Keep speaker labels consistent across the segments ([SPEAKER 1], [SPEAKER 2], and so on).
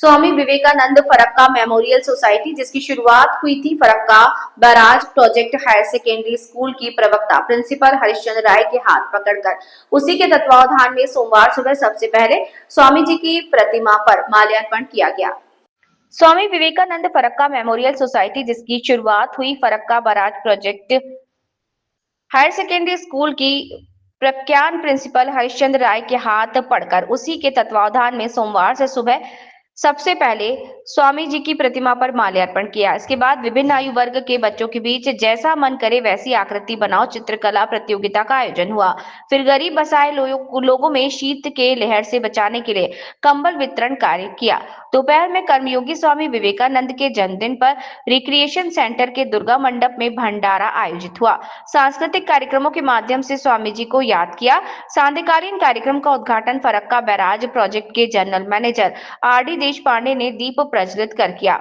[SPEAKER 1] स्वामी Vivekananda Farakka memorial society, जिसकी शुरुआत हुई थी Farakka barrage project higher secondary school की प्रवक्ता प्रिंसिपल हरिश्चंद्र राय के हाथ पकड़कर, उसी के तत्वावधान में सोमवार सुबह सबसे पहले स्वामी जी की प्रतिमा पर माल्यार्पण किया गया। स्वामी विवेकानंद फरक्का मेमोरियल सोसाइटी, जिसकी शुरुआत हुई Farakka barrage project higher secondary school की प्रख्यात प्रिंसिपल हरिश्चंद्र राय के हाथ पढ़कर, उसी के तत्वावधान में सोमवार से सुबह सबसे पहले स्वामी जी की प्रतिमा पर माल्यार्पण किया। इसके बाद विभिन्न आयु वर्ग के बच्चों के बीच जैसा मन करे वैसी आकृति बनाओ चित्रकला प्रतियोगिता का आयोजन हुआ। फिर गरीब बसाए लोगों में शीत के लहर से बचाने के लिए कंबल वितरण कार्य किया। दोपहर में कर्मयोगी स्वामी विवेकानंद के जन्मदिन पर रिक्रिएशन सेंटर के दुर्गा मंडप में भंडारा आयोजित हुआ। सांस्कृतिक कार्यक्रमों के माध्यम से स्वामी जी को याद किया। सांध्यकालीन कार्यक्रम का उद्घाटन फरक्का बैराज प्रोजेक्ट के जनरल मैनेजर आर.डी. देशपांडे ने दीप प्रज्वलित कर किया।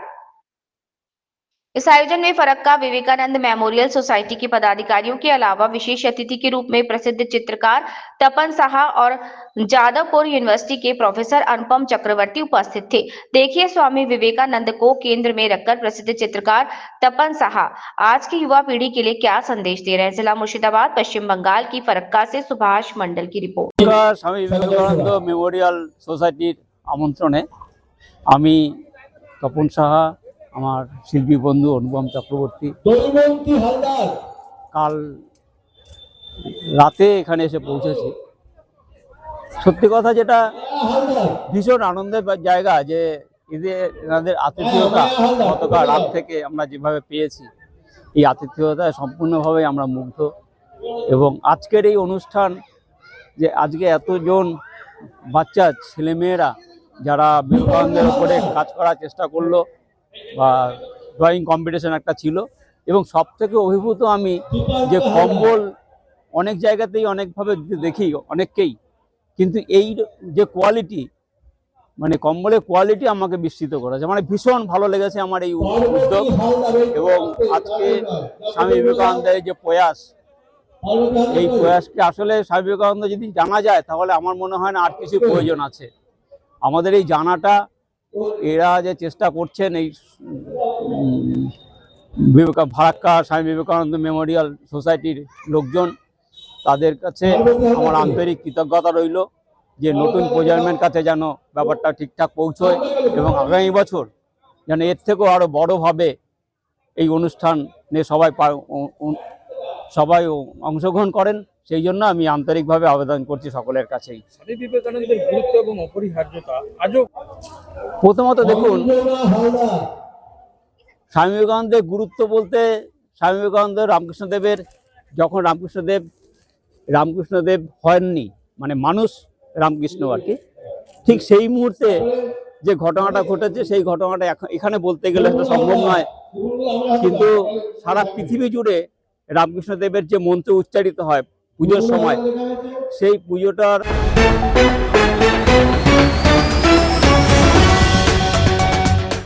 [SPEAKER 1] इस आयोजन में फरक्का विवेकानंद मेमोरियल सोसाइटी के पदाधिकारियों के अलावा विशेष अतिथि के रूप में प्रसिद्ध चित्रकार तपन साहा और जादवपुर यूनिवर्सिटी के प्रोफेसर अनुपम चक्रवर्ती उपस्थित थे। देखिए स्वामी विवेकानंद को केंद्र में रखकर प्रसिद्ध चित्रकार तपन साहा आज की युवा पीढ़ी के लिए क्या संदेश दे रहे हैं। जिला मुर्शिदाबाद, पश्चिम बंगाल की फरक्का से सुभाष मंडल की रिपोर्ट।
[SPEAKER 2] स्वामी विवेकानंद मेमोरियल सोसाइटीर आमंत्रणे आमी तपन साहा, আমার শিল্পী বন্ধু অনুপম চক্রবর্তী কাল রাতে এখানে এসে পৌঁছেছি। সত্যি কথা যেটা ভীষণ আনন্দের জায়গা যে এনাদের আতিথেয়তা গতকাল রাত থেকে আমরা যেভাবে পেয়েছি, এই আতিথেয়তা সম্পূর্ণভাবে আমরা মুগ্ধ। এবং আজকের এই অনুষ্ঠান যে আজকে এতজন বাচ্চা ছেলেমেয়েরা যারা বিবেকানন্দের উপরে কাজ করার চেষ্টা করলো বা ড্রয়িং কম্পিটিশন একটা ছিল, এবং সবথেকে অভিভূত আমি যে কম্বল অনেক জায়গাতেই অনেকভাবে দেখি অনেককেই, কিন্তু এই যে কোয়ালিটি মানে কম্বলের কোয়ালিটি আমাকে বিস্মিত করেছে। মানে ভীষণ ভালো লেগেছে আমার এই উদ্যোগ। এবং আজকে স্বামী বিবেকানন্দের যে প্রয়াস, এই প্রয়াসকে আসলে স্বামী বিবেকানন্দ যদি জানা যায় তাহলে আমার মনে হয় না আর কিছু প্রয়োজন আছে। আমাদের এই জানাটা এরা যে চেষ্টা করছেন এই ফারাক্কা স্বামী বিবেকানন্দ মেমোরিয়াল সোসাইটির লোকজন, তাদের কাছে আমার আন্তরিক কৃতজ্ঞতা রইল যে নতুন প্রজন্মের কাছে যেন ব্যাপারটা ঠিকঠাক পৌঁছয় এবং আগামী বছর যেন এর থেকেও আরও বড়োভাবে এই অনুষ্ঠানে সবাই অংশগ্রহণ করেন। সেই জন্য আমি আন্তরিকভাবে আবেদন করছি সকলের কাছেই।
[SPEAKER 3] স্বামী বিবেকানন্দের গুরুত্ব এবং অপরিহার্যতা আজও
[SPEAKER 2] প্রথমত দেখুন, স্বামী বিবেকানন্দের গুরুত্ব বলতে স্বামী বিবেকানন্দ রামকৃষ্ণদেবের যখন রামকৃষ্ণদেব হননি, মানে মানুষ রামকৃষ্ণ আর কি, ঠিক সেই মুহূর্তে যে ঘটনাটা ঘটেছে সেই ঘটনাটা এখানে বলতে গেলে হয়তো সম্ভব নয়, কিন্তু সারা পৃথিবী জুড়ে রামকৃষ্ণদেবের যে মন্ত্র উচ্চারিত হয় পুজোর সময়, সেই পুজোটার